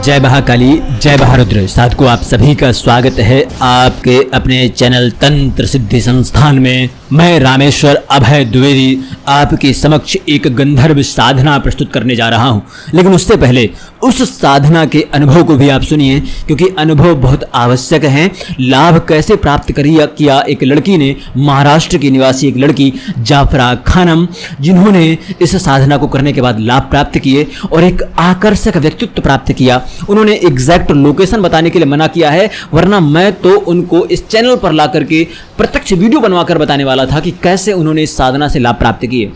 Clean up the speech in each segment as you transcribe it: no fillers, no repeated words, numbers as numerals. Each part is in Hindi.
जय महाकाली, जय महारुद्र। साधकों, आप सभी का स्वागत है आपके अपने चैनल तंत्र सिद्धि संस्थान में। मैं रामेश्वर अभय द्विवेदी आपके समक्ष एक गंधर्व साधना प्रस्तुत करने जा रहा हूं। लेकिन उससे पहले उस साधना के अनुभव को भी आप सुनिए, क्योंकि अनुभव बहुत आवश्यक है। लाभ कैसे प्राप्त किया एक लड़की ने, महाराष्ट्र की निवासी एक लड़की जाफरा खानम, जिन्होंने इस साधना को करने के बाद लाभ प्राप्त किए और एक आकर्षक व्यक्तित्व प्राप्त किया। उन्होंने एग्जैक्ट लोकेशन बताने के लिए मना किया है, वरना मैं तो उनको इस चैनल पर ला करके प्रत्यक्ष वीडियो बनवाकर बताने वाला था कि कैसे उन्होंने इस साधना से लाभ प्राप्त किए।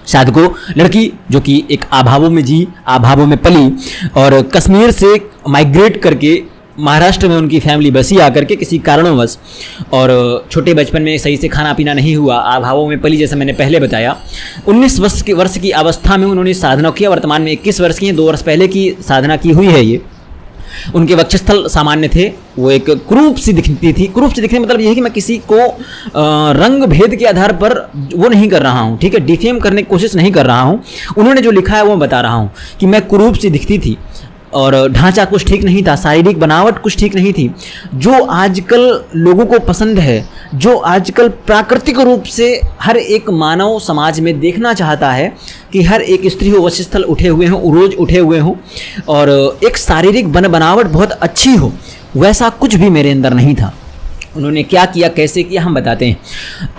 साधकों, लड़की जो कि एक आभावों में पली और कश्मीर से माइग्रेट करके महाराष्ट्र में उनकी फैमिली बसी आकर के किसी कारणवश, और छोटे बचपन में सही से खाना पीना नहीं हुआ, आभावों में पली, जैसे मैंने पहले बताया। 19 वर्ष की अवस्था में उन्होंने साधना किया। वर्तमान में 21 वर्ष की हैं, 2 वर्ष पहले की साधना की हुई है ये। उनके वक्षस्थल सामान्य थे, वो एक कुरूप सी दिखती थी। कुरूप से दिखने मतलब ये है कि मैं किसी को रंग भेद के आधार पर वो नहीं कर रहा हूँ, ठीक है, डिफेम करने की कोशिश नहीं कर रहा हूँ। उन्होंने जो लिखा है वो बता रहा हूँ कि मैं कुरूप सी दिखती थी और ढांचा कुछ ठीक नहीं था, शारीरिक बनावट कुछ ठीक नहीं थी। जो आजकल लोगों को पसंद है, जो आजकल प्राकृतिक रूप से हर एक मानव समाज में देखना चाहता है कि हर एक स्त्री हो वक्षस्थल उठे हुए हों, उरोज उठे हुए हों और एक शारीरिक बनावट बहुत अच्छी हो, वैसा कुछ भी मेरे अंदर नहीं था। उन्होंने क्या किया, कैसे किया, हम बताते हैं।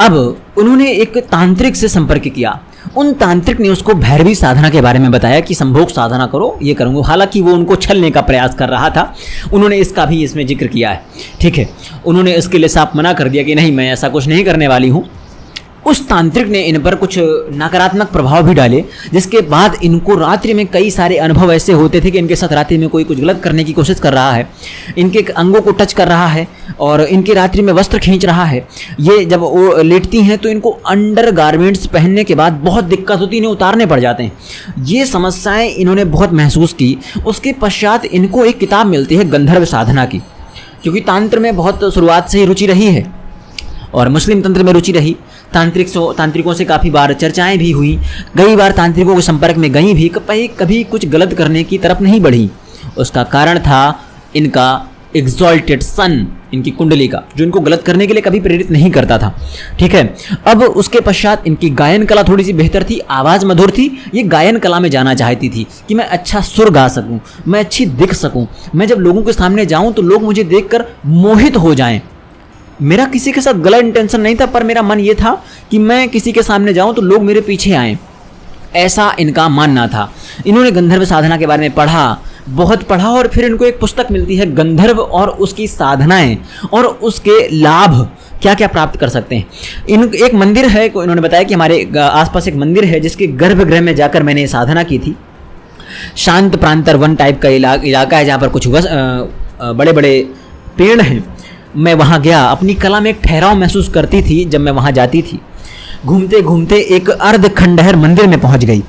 अब उन्होंने एक तांत्रिक से संपर्क किया। उन तांत्रिक ने उसको भैरवी साधना के बारे में बताया कि संभोग साधना करो, ये करूँगा। हालांकि वो उनको छलने का प्रयास कर रहा था। उन्होंने इसका भी इसमें जिक्र किया है, ठीक है। उन्होंने इसके लिए साफ मना कर दिया कि नहीं, मैं ऐसा कुछ नहीं करने वाली हूँ। उस तांत्रिक ने इन पर कुछ नकारात्मक प्रभाव भी डाले, जिसके बाद इनको रात्रि में कई सारे अनुभव ऐसे होते थे कि इनके साथ रात्रि में कोई कुछ गलत करने की कोशिश कर रहा है, इनके अंगों को टच कर रहा है और इनके रात्रि में वस्त्र खींच रहा है। ये जब वो लेटती हैं तो इनको अंडर गारमेंट्स पहनने के बाद बहुत दिक्कत होती है, इन्हें उतारने पड़ जाते हैं। ये समस्याएँ इन्होंने बहुत महसूस की। उसके पश्चात इनको एक किताब मिलती है गंधर्व साधना की, क्योंकि तंत्र में बहुत शुरुआत से ही रुचि रही है और मुस्लिम तंत्र में रुचि रही। तांत्रिकों से काफ़ी बार चर्चाएं भी हुई, कई बार तांत्रिकों के संपर्क में गई भी, कभी कुछ गलत करने की तरफ नहीं बढ़ी। उसका कारण था इनका एग्जॉल्टेड सन, इनकी कुंडली का, जो इनको गलत करने के लिए कभी प्रेरित नहीं करता था, ठीक है। अब उसके पश्चात इनकी गायन कला थोड़ी सी बेहतर थी, आवाज़ मधुर थी। ये गायन कला में जाना चाहती थी कि मैं अच्छा सुर गा सकूं, मैं अच्छी दिख सकूं, मैं जब लोगों के सामने जाऊं तो लोग मुझे देखकर मोहित हो जाएं। मेरा किसी के साथ गलत इंटेंशन नहीं था, पर मेरा मन ये था कि मैं किसी के सामने जाऊं तो लोग मेरे पीछे आएं, ऐसा इनका मानना था। इन्होंने गंधर्व साधना के बारे में पढ़ा, बहुत पढ़ा, और फिर इनको एक पुस्तक मिलती है गंधर्व और उसकी साधनाएं और उसके लाभ क्या क्या प्राप्त कर सकते हैं। एक मंदिर है, इन्होंने बताया कि हमारे आसपास एक मंदिर है जिसके गर्भगृह में जाकर मैंने साधना की थी। शांत प्रांतर वन टाइप का इलाका है जहाँ पर कुछ बड़े बड़े पेड़ हैं। मैं वहाँ गया, अपनी कला में एक ठहराव महसूस करती थी जब मैं वहाँ जाती थी। घूमते घूमते एक अर्ध खंडहर मंदिर में पहुँच गई,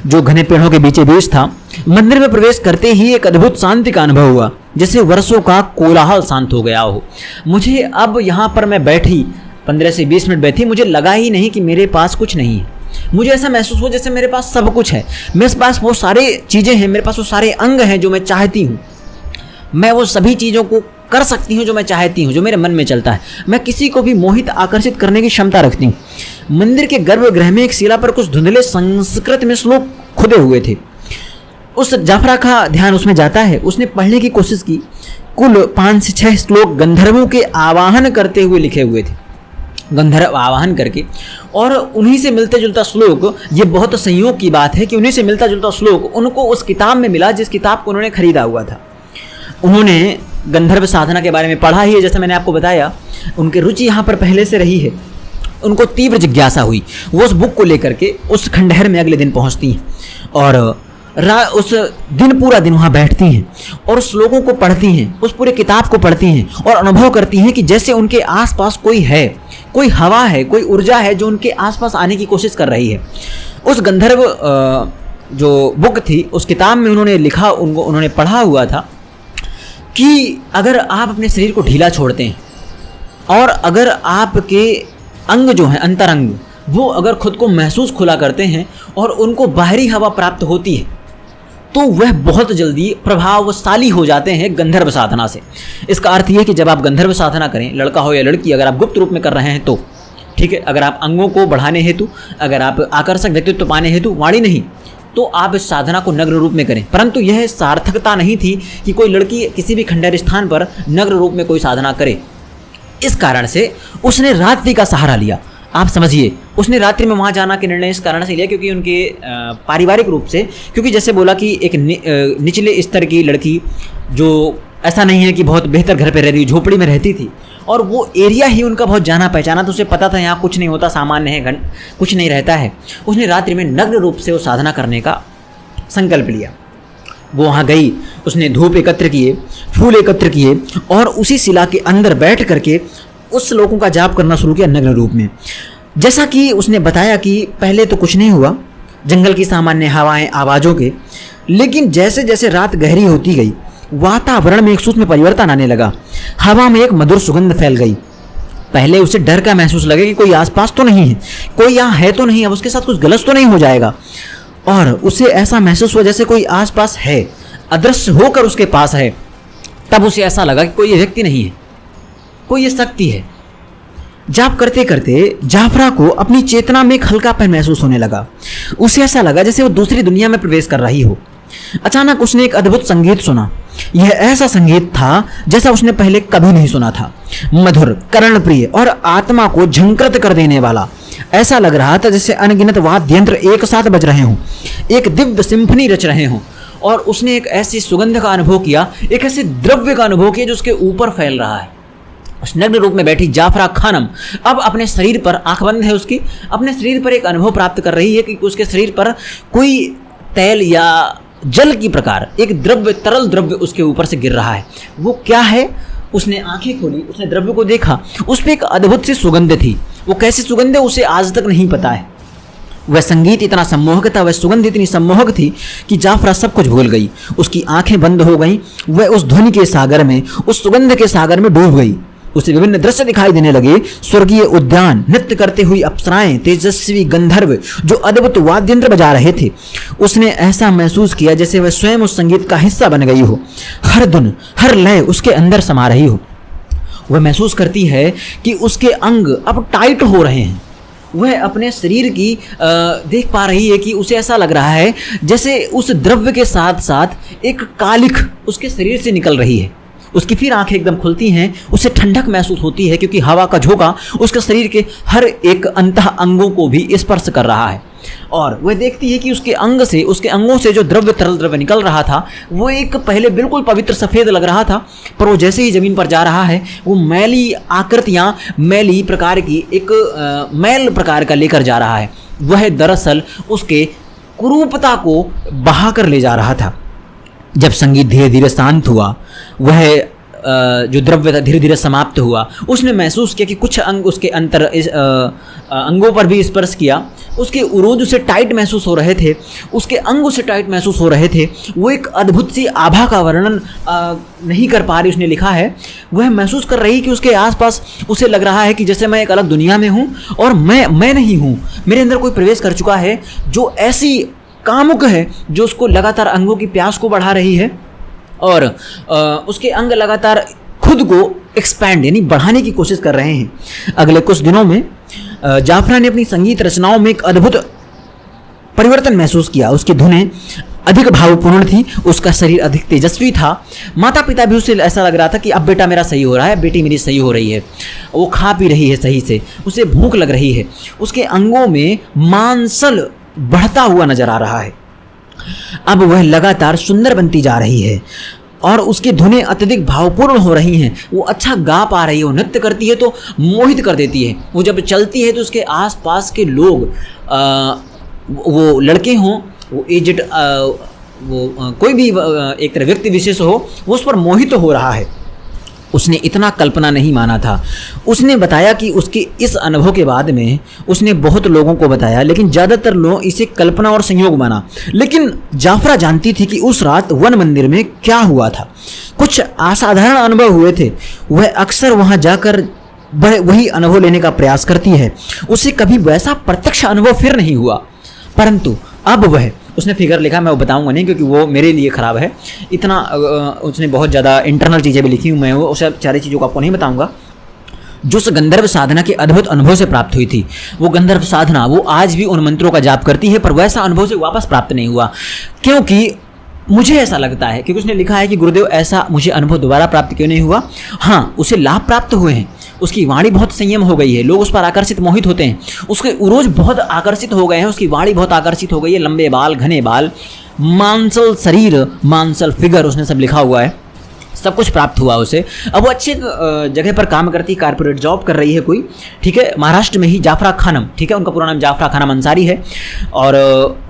जो घने पेड़ों के बीचे बीच था। मंदिर में प्रवेश करते ही एक अद्भुत शांति का अनुभव हुआ, जैसे वर्षों का कोलाहल शांत हो गया हो। मुझे अब यहाँ पर मैं बैठी 15 से 20 मिनट बैठी, मुझे लगा ही नहीं कि मेरे पास कुछ नहीं है। मुझे ऐसा महसूस हुआ जैसे मेरे पास सब कुछ है, मेरे पास वो सारे चीज़ें हैं, मेरे पास वो सारे अंग हैं जो मैं चाहती हूँ। मैं वो सभी चीज़ों को कर सकती हूँ जो मैं चाहती हूँ, जो मेरे मन में चलता है। मैं किसी को भी मोहित आकर्षित करने की क्षमता रखती हूँ। मंदिर के गर्भगृह में एक शिला पर कुछ धुंधले संस्कृत में श्लोक खुदे हुए थे। उस जाफरा का ध्यान उसमें जाता है। उसने पढ़ने की कोशिश की। कुल 5 से 6 श्लोक गंधर्वों के आवाहन करते हुए लिखे हुए थे, गंधर्व आवाहन करके, और उन्हीं से मिलता जुलता श्लोक। ये बहुत संयोग की बात है कि उन्हीं से मिलता जुलता श्लोक उनको उस किताब में मिला जिस किताब को उन्होंने खरीदा हुआ था। उन्होंने गंधर्व साधना के बारे में पढ़ा ही है, जैसे मैंने आपको बताया। उनकी रुचि यहाँ पर पहले से रही है। उनको तीव्र जिज्ञासा हुई। वो उस बुक को लेकर के उस खंडहर में अगले दिन पहुँचती हैं और उस दिन पूरा दिन वहाँ बैठती हैं और उस श्लोकों को पढ़ती हैं, उस पूरे किताब को पढ़ती हैं और अनुभव करती हैं कि जैसे उनके आसपास कोई है, कोई हवा है, कोई ऊर्जा है जो उनके आसपास आने की कोशिश कर रही है। उस गंधर्व जो बुक थी, उस किताब में उन्होंने लिखा, उन्होंने पढ़ा हुआ था कि अगर आप अपने शरीर को ढीला छोड़ते हैं और अगर आपके अंग जो हैं, अंतरंग, वो अगर खुद को महसूस खुला करते हैं और उनको बाहरी हवा प्राप्त होती है, तो वह बहुत जल्दी प्रभावशाली हो जाते हैं गंधर्व साधना से। इसका अर्थ यह है कि जब आप गंधर्व साधना करें, लड़का हो या लड़की, अगर आप गुप्त रूप में कर रहे हैं तो ठीक है, अगर आप अंगों को बढ़ाने हेतु, अगर आप आकर्षक व्यक्तित्व पाने हेतु, वाणी नहीं, तो आप इस साधना को नग्न रूप में करें। परंतु यह सार्थकता नहीं थी कि कोई लड़की किसी भी खंडहर स्थान पर नग्न रूप में कोई साधना करे। इस कारण से उसने रात्रि का सहारा लिया। आप समझिए, उसने रात्रि में वहाँ जाना के निर्णय इस कारण से लिया क्योंकि उनके पारिवारिक रूप से, क्योंकि जैसे बोला कि एक निचले स्तर की लड़की, जो ऐसा नहीं है कि बहुत बेहतर घर पे रह रही, झोपड़ी में रहती थी, और वो एरिया ही उनका बहुत जाना पहचाना, तो उसे पता था यहाँ कुछ नहीं होता, सामान्य है, कुछ नहीं रहता है। उसने रात्रि में नग्न रूप से वो साधना करने का संकल्प लिया। वो वहाँ गई, उसने धूप एकत्र किए, फूल एकत्र किए, और उसी शिला के अंदर बैठ करके उस श्लोकों का जाप करना शुरू किया नग्न रूप में। जैसा कि उसने बताया कि पहले तो कुछ नहीं हुआ, जंगल की सामान्य हवाएं, आवाज़ों के, लेकिन जैसे जैसे रात गहरी होती गई, वातावरण में एक सूक्ष्म परिवर्तन आने लगा। हवा में एक मधुर सुगंध फैल गई। पहले उसे डर का महसूस लगे कि कोई आसपास तो नहीं है, कोई यहाँ है तो नहीं, अब उसके साथ कुछ गलत तो नहीं हो जाएगा। और उसे ऐसा महसूस हुआ जैसे कोई आसपास है, अदृश्य होकर उसके पास है। तब उसे ऐसा लगा कि कोई ये व्यक्ति नहीं है, कोई ये शक्ति है। जाप करते करते जाफरा को अपनी चेतना में एक हल्कापन महसूस होने लगा। उसे ऐसा लगा जैसे वो दूसरी दुनिया में प्रवेश कर रही हो। अचानक उसने एक अद्भुत संगीत सुना। यह ऐसा संगीत था जैसा उसने पहले कभी नहीं सुना था, मधुर, कर्णप्रिय और आत्मा को झंकृत कर देने वाला। ऐसा लग रहा था जैसे अनगिनत वाद्य यंत्र एक साथ बज रहे हों, एक दिव्य सिम्फनी रच रहे हों। और उसने एक ऐसी सुगंध का अनुभव किया, एक ऐसे द्रव्य का अनुभव किया जो उसके ऊपर फैल रहा है। उस नग्न रूप में बैठी जाफरा खानम अब अपने शरीर पर, आंख बंद है उसकी, अपने शरीर पर एक अनुभव प्राप्त कर रही है कि उसके शरीर पर कोई तेल या जल की प्रकार एक द्रव्य, तरल द्रव्य उसके ऊपर से गिर रहा है। वो क्या है? उसने आंखें खोली, उसने द्रव्य को देखा, उस पर एक अद्भुत सी सुगंध थी। वो कैसी सुगंध है उसे आज तक नहीं पता है। वह संगीत इतना सम्मोहक था, वह सुगंध इतनी सम्मोहक थी कि जाफरा सब कुछ भूल गई। उसकी आंखें बंद हो गईं, वह उस ध्वनि के सागर में, उस सुगंध के सागर में डूब गई। उसे विभिन्न दृश्य दिखाई देने लगे, स्वर्गीय उद्यान, नृत्य करते हुई अप्सराएं, तेजस्वी गंधर्व जो अद्भुत वाद्यंत्र बजा रहे थे। उसने ऐसा महसूस किया जैसे वह स्वयं उस संगीत का हिस्सा बन गई हो। हर धुन, हर लय उसके अंदर समा रही हो। वह महसूस करती है कि उसके अंग अब टाइट हो रहे हैं। वह अपने शरीर की देख पा रही है कि उसे ऐसा लग रहा है जैसे उस द्रव्य के साथ साथ एक कालिख उसके शरीर से निकल रही है। उसकी फिर आंखें एकदम खुलती हैं, उसे ठंडक महसूस होती है क्योंकि हवा का झोंका उसके शरीर के हर एक अंतः अंगों को भी स्पर्श कर रहा है। और वह देखती है कि उसके अंगों से जो द्रव्य, तरल द्रव्य निकल रहा था, वो एक पहले बिल्कुल पवित्र सफ़ेद लग रहा था, पर वो जैसे ही ज़मीन पर जा रहा है वो मैली आकृतियाँ, मैली प्रकार की एक मैल प्रकार का लेकर जा रहा है। वह दरअसल उसके कुरूपता को बहा कर ले जा रहा था। जब संगीत धीरे धीरे शांत हुआ, वह जो द्रव्य था धीरे धीरे समाप्त हुआ। उसने महसूस किया कि कुछ अंग उसके अंगों पर भी स्पर्श किया। उसके उरोज उसे टाइट महसूस हो रहे थे, उसके अंग उसे टाइट महसूस हो रहे थे। वो एक अद्भुत सी आभा का वर्णन नहीं कर पा रही, उसने लिखा है। वह महसूस कर रही कि उसके आसपास उसे लग रहा है कि जैसे मैं एक अलग दुनिया में हूँ और मैं नहीं हूँ, मेरे अंदर कोई प्रवेश कर चुका है जो ऐसी कामुक है, जो उसको लगातार अंगों की प्यास को बढ़ा रही है और उसके अंग लगातार खुद को एक्सपैंड यानी बढ़ाने की कोशिश कर रहे हैं। अगले कुछ दिनों में जाफरा ने अपनी संगीत रचनाओं में एक अद्भुत परिवर्तन महसूस किया। उसकी धुनें अधिक भावपूर्ण थी, उसका शरीर अधिक तेजस्वी था। माता पिता भी उसे ऐसा लग रहा था कि अब बेटा मेरा सही हो रहा है, बेटी मेरी सही हो रही है, वो खा पी रही है सही से, उसे भूख लग रही है। उसके अंगों में मांसल बढ़ता हुआ नजर आ रहा है। अब वह लगातार सुंदर बनती जा रही है और उसकी धुनें अत्यधिक भावपूर्ण हो रही हैं। वो अच्छा गा पा रही है, वो नृत्य करती है तो मोहित कर देती है। वो जब चलती है तो उसके आसपास के लोग, वो लड़के हों, वो एजेड, कोई भी एक तरह व्यक्ति विशेष हो, वो उस पर मोहित हो रहा है। उसने इतना कल्पना नहीं माना था। उसने बताया कि उसके इस अनुभव के बाद में उसने बहुत लोगों को बताया, लेकिन ज़्यादातर लोग इसे कल्पना और संयोग माना। लेकिन जाफरा जानती थी कि उस रात वन मंदिर में क्या हुआ था। कुछ असाधारण अनुभव हुए थे। वह अक्सर वहाँ जाकर वही अनुभव लेने का प्रयास करती है। उसे कभी वैसा प्रत्यक्ष अनुभव फिर नहीं हुआ, परंतु अब वह उसने फिगर लिखा, मैं वो बताऊंगा नहीं क्योंकि वो मेरे लिए ख़राब है इतना। उसने बहुत ज़्यादा इंटरनल चीज़ें भी लिखी हूँ, मैं वो सब सारी चीज़ों को आपको नहीं बताऊँगा। जो उस गंधर्व साधना के अद्भुत अनुभव से प्राप्त हुई थी, वो गंधर्व साधना वो आज भी उन मंत्रों का जाप करती है, पर वैसा अनुभव से वापस प्राप्त नहीं हुआ। क्योंकि मुझे ऐसा लगता है, क्योंकि उसने लिखा है कि गुरुदेव ऐसा मुझे अनुभव दोबारा प्राप्त क्यों नहीं हुआ। हाँ, उसे लाभ प्राप्त हुए हैं, उसकी वाणी बहुत संयम हो गई है, लोग उस पर आकर्षित मोहित होते हैं, उसके उरोज बहुत आकर्षित हो गए हैं, उसकी वाणी बहुत आकर्षित हो गई है, लंबे बाल, घने बाल, मांसल शरीर, मांसल फिगर, उसने सब लिखा हुआ है, सब कुछ प्राप्त हुआ उसे। अब वो अच्छी जगह पर काम करती है, कारपोरेट जॉब कर रही है कोई, ठीक है, महाराष्ट्र में ही, जाफरा खानम, ठीक है, उनका पूरा नाम जाफरा खानम अंसारी है, और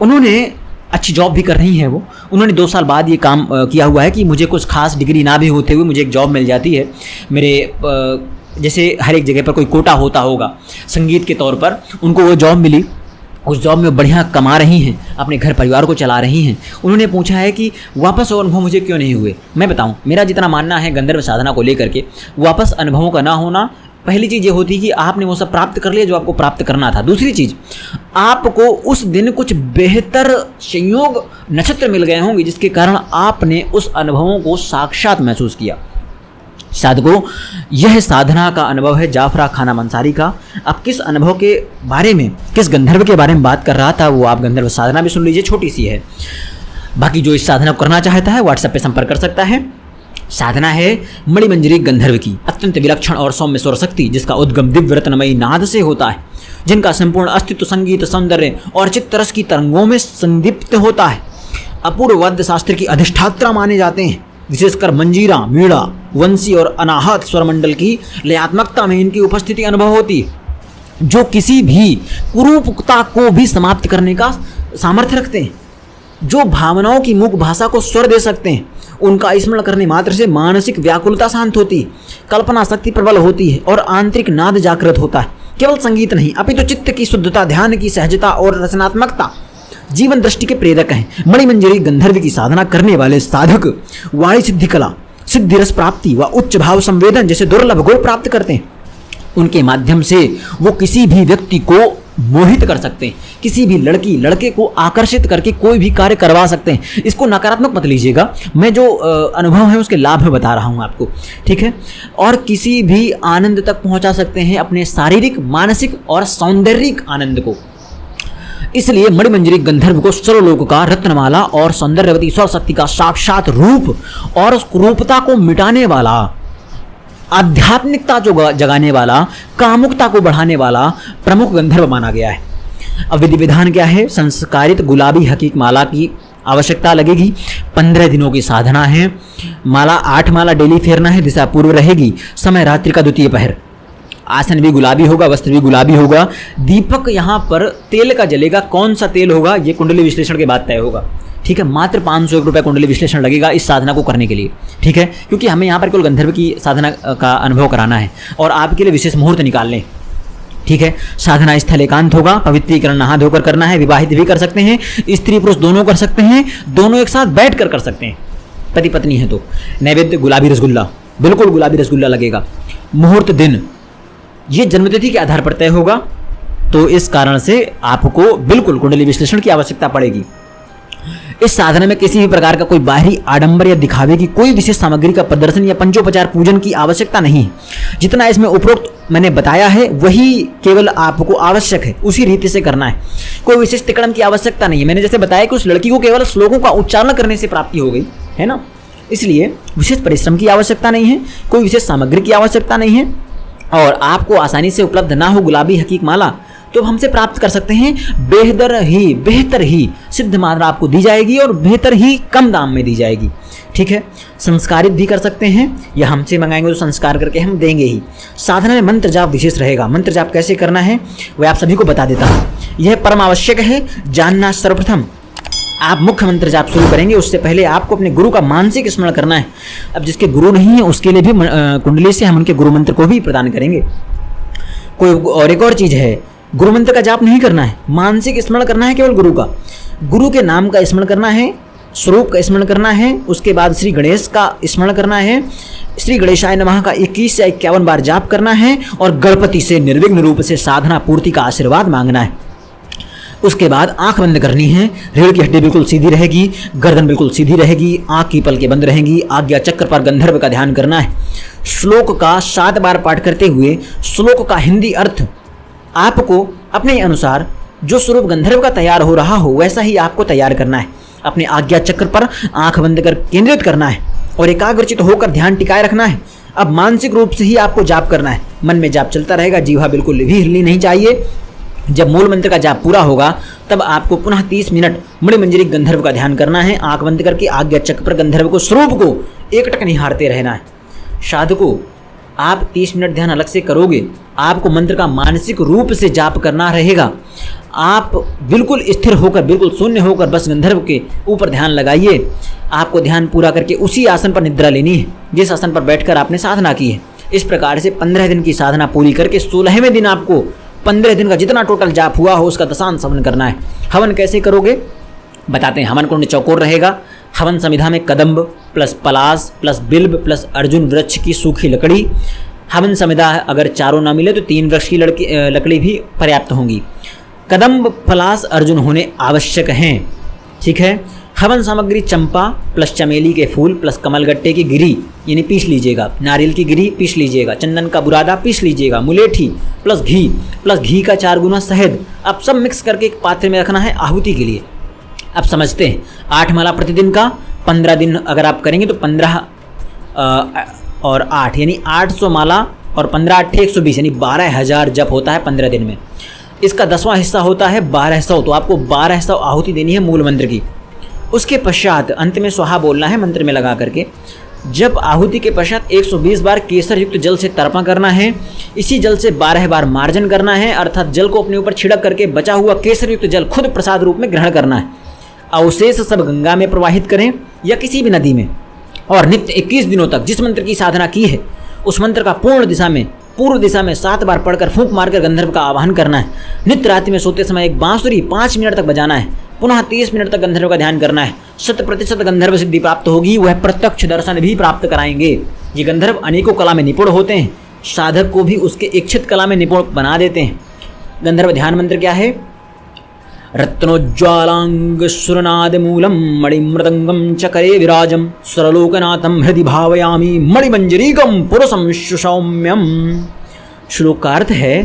उन्होंने अच्छी जॉब भी कर रही हैं वो। उन्होंने 2 साल बाद ये काम किया हुआ है कि मुझे कुछ खास डिग्री ना भी होते हुए मुझे एक जॉब मिल जाती है। मेरे जैसे हर एक जगह पर कोई कोटा होता होगा संगीत के तौर पर, उनको वो जॉब मिली, उस जॉब में बढ़िया कमा रही हैं, अपने घर परिवार को चला रही हैं। उन्होंने पूछा है कि वापस और अनुभव मुझे क्यों नहीं हुए। मैं बताऊं, मेरा जितना मानना है गंधर्व साधना को लेकर के, वापस अनुभवों का ना होना, पहली चीज़ ये होती कि आपने वो सब प्राप्त कर लिया जो आपको प्राप्त करना था। दूसरी चीज़, आपको उस दिन कुछ बेहतर संयोग नक्षत्र मिल गए होंगे जिसके कारण आपने उस अनुभवों को साक्षात महसूस किया। साधकों, यह साधना का अनुभव है जाफरा खानम अंसारी का। अब किस अनुभव के बारे में, किस गंधर्व के बारे में बात कर रहा था, वो आप गंधर्व साधना भी सुन लीजिए, छोटी सी है। बाकी जो इस साधना को करना चाहता है व्हाट्सएप पे संपर्क कर सकता है। साधना है मणिमंजरी गंधर्व की, अत्यंत विलक्षण और सौम्य स्वर शक्ति, जिसका उद्गम दिव्य रत्नमयी नाद से होता है, जिनका संपूर्ण अस्तित्व संगीत, सौंदर्य और चित्तरस की तरंगों में संदीप्त होता है। अपूर्व वाद्य शास्त्र की अधिष्ठात्रा माने जाते हैं। विशेषकर मंजीरा, वीणा, वंशी और अनाहत स्वरमंडल की लयात्मकता में इनकी उपस्थिति अनुभव होती है, जो किसी भी कुरूपता को भी समाप्त करने का सामर्थ्य रखते हैं, जो भावनाओं की मूक भाषा को स्वर दे सकते हैं। उनका स्मरण करने मात्र से मानसिक व्याकुलता शांत होती है, कल्पना शक्ति प्रबल होती है और आंतरिक नाद जागृत होता है। केवल संगीत नहीं, अपितु चित्त की शुद्धता, ध्यान की सहजता और रचनात्मकता जीवन दृष्टि के प्रेरक हैं। मणिमंजरी गंधर्व की साधना करने वाले साधक वाणी सिद्धि कला, सिद्धि रस प्राप्ति व उच्च भाव संवेदन जैसे दुर्लभ गुण प्राप्त करते हैं। उनके माध्यम से वो किसी भी व्यक्ति को मोहित कर सकते हैं, किसी भी लड़की लड़के को आकर्षित करके कोई भी कार्य करवा सकते हैं। इसको नकारात्मक मत लीजिएगा, मैं जो अनुभव है उसके लाभ में बता रहा हूँ आपको, ठीक है। और किसी भी आनंद तक पहुँचा सकते हैं, अपने शारीरिक, मानसिक और सौंदर्यिक आनंद को। इसलिए मणिमंजरी गंधर्व को सर्वलोक का रत्नमाला और सौंदर्यवती स्वर शक्ति का साक्षात रूप और उस कुरूपता को मिटाने वाला, आध्यात्मिकता जो जगाने वाला, कामुकता को बढ़ाने वाला प्रमुख गंधर्व माना गया है। अब विधि विधान क्या है? संस्कारित गुलाबी हकीक माला की आवश्यकता लगेगी। 15 दिनों की साधना है। माला 8 माला डेली फेरना है, दिशा पूर्व रहेगी। समय रात्रि का द्वितीय पहर। आसन भी गुलाबी होगा, वस्त्र भी गुलाबी होगा। दीपक यहाँ पर तेल का जलेगा। कौन सा तेल होगा ये कुंडली विश्लेषण के बाद तय होगा, ठीक है। मात्र 501 रुपये कुंडली विश्लेषण लगेगा इस साधना को करने के लिए, ठीक है, क्योंकि हमें यहाँ पर केवल गंधर्व की साधना का अनुभव कराना है और आपके लिए विशेष मुहूर्त निकाल लें, ठीक है। साधना स्थल एकांत होगा। पवित्रीकरण नहा धोकर करना है। विवाहित भी कर सकते हैं, स्त्री पुरुष दोनों कर सकते हैं, दोनों एक साथ बैठ कर सकते हैं, पति पत्नी है तो। नैवेद्य गुलाबी रसगुल्ला, बिल्कुल गुलाबी रसगुल्ला लगेगा। मुहूर्त दिन ये जन्मतिथि के आधार पर तय होगा, तो इस कारण से आपको बिल्कुल कुंडली विश्लेषण की आवश्यकता पड़ेगी। इस साधना में किसी भी प्रकार का कोई बाहरी आडंबर या दिखावे की कोई विशेष सामग्री का प्रदर्शन या पंचोपचार पूजन की आवश्यकता नहीं है। जितना इसमें उपरोक्त मैंने बताया है वही केवल आपको आवश्यक है, उसी रीति से करना है। कोई विशेष तिकड़म की आवश्यकता नहीं है। मैंने जैसे बताया कि उस लड़की को केवल श्लोकों का उच्चारण करने से प्राप्ति हो गई है ना, इसलिए विशेष परिश्रम की आवश्यकता नहीं है, कोई विशेष सामग्री की आवश्यकता नहीं है। और आपको आसानी से उपलब्ध ना हो गुलाबी हकीक माला तो हमसे प्राप्त कर सकते हैं। बेहतर ही सिद्ध मात्रा आपको दी जाएगी और बेहतर ही कम दाम में दी जाएगी, ठीक है। संस्कारित भी कर सकते हैं या हमसे मंगाएंगे तो संस्कार करके हम देंगे ही। साधना में मंत्र जाप विशेष रहेगा। मंत्र जाप कैसे करना है वह आप सभी को बता देता हूँ। यह परम आवश्यक है जानना। सर्वप्रथम आप मुख्य मंत्र जाप शुरू करेंगे, उससे पहले आपको अपने गुरु का मानसिक स्मरण करना है। अब जिसके गुरु नहीं है उसके लिए भी कुंडली से हम उनके गुरु मंत्र को भी प्रदान करेंगे। कोई और एक और चीज़ है, गुरु मंत्र का जाप नहीं करना है, मानसिक स्मरण करना है केवल गुरु का। गुरु के नाम का स्मरण करना है, स्वरूप का स्मरण करना है। उसके बाद श्री गणेश का स्मरण करना है। श्री गणेशाय नमः का 21 या 51 बार जाप करना है और गणपति से निर्विघ्न रूप से साधना पूर्ति का आशीर्वाद मांगना है। उसके बाद आंख बंद करनी है, रीढ़ की हड्डी बिल्कुल सीधी रहेगी, गर्दन बिल्कुल सीधी रहेगी, आंख की पलकें बंद रहेंगी। आज्ञा चक्र पर गंधर्व का ध्यान करना है। श्लोक का 7 बार पाठ करते हुए श्लोक का हिंदी अर्थ आपको अपने अनुसार जो स्वरूप गंधर्व का तैयार हो रहा हो वैसा ही आपको तैयार करना है। अपने आज्ञा चक्र पर आंख बंद कर केंद्रित करना है और एकाग्रचित होकर ध्यान टिकाए रखना है। अब मानसिक रूप से ही आपको जाप करना है। मन में जाप चलता रहेगा, जीवा बिल्कुल भी हिलनी नहीं चाहिए। जब मूल मंत्र का जाप पूरा होगा तब आपको पुनः 30 मिनट मणिमंजरी गंधर्व का ध्यान करना है। आंख बंद करके आज्ञा चक्र पर गंधर्व को स्वरूप को एकटक निहारते रहना है। साधको, आप 30 मिनट ध्यान अलग से करोगे, आपको मंत्र का मानसिक रूप से जाप करना रहेगा। आप बिल्कुल स्थिर होकर, बिल्कुल शून्य होकर बस गंधर्व के ऊपर ध्यान लगाइए। आपको ध्यान पूरा करके उसी आसन पर निद्रा लेनी है जिस आसन पर बैठकर आपने साधना की है। इस प्रकार से 15 दिन की साधना पूरी करके 16वें दिन आपको 15 दिन का जितना टोटल जाप हुआ हो उसका दशांश हवन करना है। हवन कैसे करोगे बताते हैं। हवन कुंड चौकोर रहेगा। हवन संविधा में कदम्ब प्लस पलास प्लस बिल्ब प्लस अर्जुन वृक्ष की सूखी लकड़ी। हवन संविधा अगर चारों ना मिले तो 3 वृक्ष की लकड़ी भी पर्याप्त होंगी। कदम्ब पलास अर्जुन होने आवश्यक हैं, ठीक है। हवन सामग्री चंपा प्लस चमेली के फूल प्लस कमलगट्टे की गिरी यानी पीस लीजिएगा, नारियल की गिरी पीस लीजिएगा, चंदन का बुरादा पीस लीजिएगा, मुलेठी प्लस घी का 4 गुना शहद। अब सब मिक्स करके एक पात्र में रखना है आहुति के लिए। अब समझते हैं 8 माला प्रतिदिन का 15 दिन अगर आप करेंगे तो 15 और 8 यानी 800 माला और 15 8 120 यानी 12,000 जप होता है 15 दिन में। इसका 10वां हिस्सा होता है 1200, तो आपको 1200 आहुति देनी है मूल मंत्र की। उसके पश्चात अंत में स्वाहा बोलना है मंत्र में लगा करके। जब आहुति के पश्चात 120 बार केसर युक्त जल से तर्पण करना है। इसी जल से 12 बार मार्जन करना है, अर्थात जल को अपने ऊपर छिड़क करके बचा हुआ केसर युक्त जल खुद प्रसाद रूप में ग्रहण करना है। अवशेष सब गंगा में प्रवाहित करें या किसी भी नदी में। और नित्य 21 दिनों तक जिस मंत्र की साधना की है उस मंत्र का पूर्व दिशा में 7 बार पढ़कर फूंक मारकर गंधर्व का आवाहन करना है। नित्य रात्रि में सोते समय एक बांसुरी 5 मिनट तक बजाना है। पुनः 30 मिनट तक गंधर्व का ध्यान करना है। 100% गंधर्व सिद्धि प्राप्त होगी, वह प्रत्यक्ष दर्शन भी प्राप्त कराएंगे। ये गंधर्व अनेकों कला में निपुण होते हैं, साधक को भी उसके इच्छित कला में निपुण बना देते हैं। गंधर्व ध्यान मंत्र क्या है? रत्नोज्ज्वालांग सुरनाद मूलम मणिमृदंगम चकरे विराजम स्वरलोकनाथम हृदि भावयामी मणिमंजरीगम पुरुषम सुसौम्यम। श्लोक का अर्थ है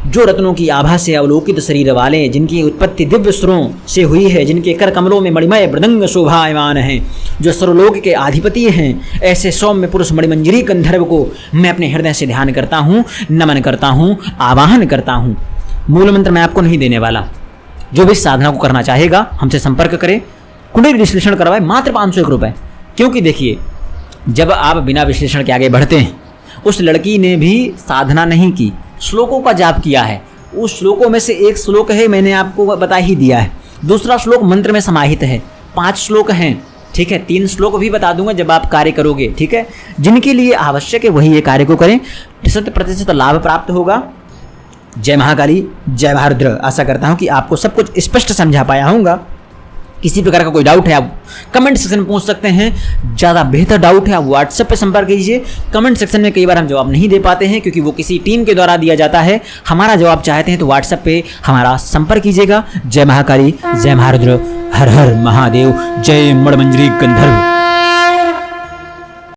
जो रत्नों की आभा से अवलोकित शरीर वाले, जिनकी उत्पत्ति दिव्य सुरों से हुई है, जिनके कर कमलों में मणिमय मृदंग शोभायमान हैं, जो सर्वलोक के अधिपति हैं, ऐसे सौम्य पुरुष मणिमंजरी गंधर्व को मैं अपने हृदय से ध्यान करता हूँ, नमन करता हूँ, आवाहन करता हूँ। मूल मंत्र मैं आपको नहीं देने वाला। जो भी साधना को करना चाहेगा हमसे संपर्क करें, कुंडली विश्लेषण करवाए मात्र 501 रुपये। क्योंकि देखिए जब आप बिना विश्लेषण के आगे बढ़ते हैं, उस लड़की ने भी साधना नहीं की, श्लोकों का जाप किया है। उस श्लोकों में से एक श्लोक है, मैंने आपको बता ही दिया है। दूसरा श्लोक मंत्र में समाहित है। 5 श्लोक हैं, ठीक है। 3 श्लोक भी बता दूंगा जब आप कार्य करोगे, ठीक है। जिनके लिए आवश्यक है वही ये कार्य को करें, 100% लाभ प्राप्त होगा। जय महाकाली, जय महारुद्र। आशा करता हूँ कि आपको सब कुछ स्पष्ट समझा पाया होगा। किसी प्रकार का कोई डाउट है आप कमेंट सेक्शन में पूछ सकते हैं। ज़्यादा बेहतर डाउट है आप व्हाट्सएप पे संपर्क कीजिए। कमेंट सेक्शन में कई बार हम जवाब नहीं दे पाते हैं क्योंकि वो किसी टीम के द्वारा दिया जाता है। हमारा जवाब चाहते हैं तो व्हाट्सएप पे हमारा संपर्क कीजिएगा। जय महाकाली, जय महारुद्र, हर हर महादेव, जय मणिमंजरी गंधर्व।